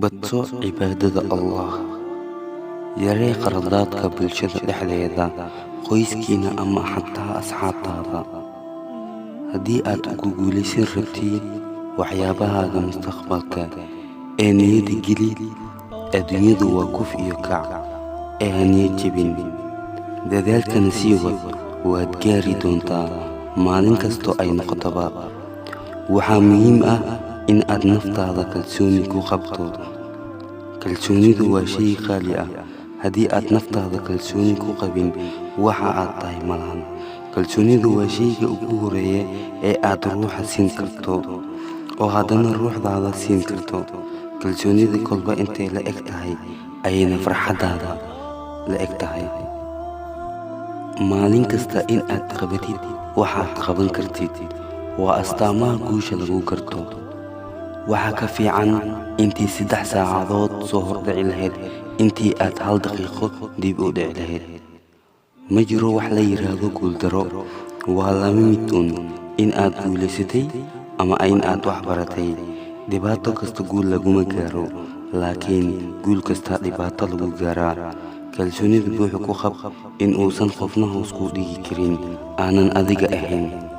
badso cibaadada Allah. Yaree qaradaadka bulshada dhexdeeda, qoyskiina ama xataa asxaabtaada. Haddii aad ku guulaysan rabtid waxyaabahaaga mustaqbalka ee niyada geli, adduunyadu waa kuf iyo kac ee ha niyad jebin. Dadaalkana sii wad, waad gaari doontaa maalin kastoo ay noqotaba. Waxaa muhiim ah in aad naftaada kalsooni ku qabto. Kalsoonidu waa shay qaali ah. Haddii aad naftaada kalsooni ku qabin, waxa aad tahay malahan. Kalsoonidu waa shayga ugu horeeya ee aad ruuxa siin karto, oo haddana ruuxdaada siin karto. Kalsoonida kolba intay la eg tahay ayayna farxadaada la eg tahay. Maalin kasta in aad qabatid waxaad qaban kartid waa astaamaha guusha lagu garto. Waxaa ka fiican intii 3 saacadood soo hordhici lahayd intii aad 1 daqiiqo dib u dhici lahayd. Ma jiro wax la yiraahdo guuldaro. Waa lama mid in aad guulaysatay ama in aad wax baratay. Dhibaato kasta guul laguma gaaro, laakiin guul kasta dhibaato lagu gaaraa. Kalsoonida buuxa ku qab in uusan qofna hoos ku dhigi karin aanan adiga ahayn.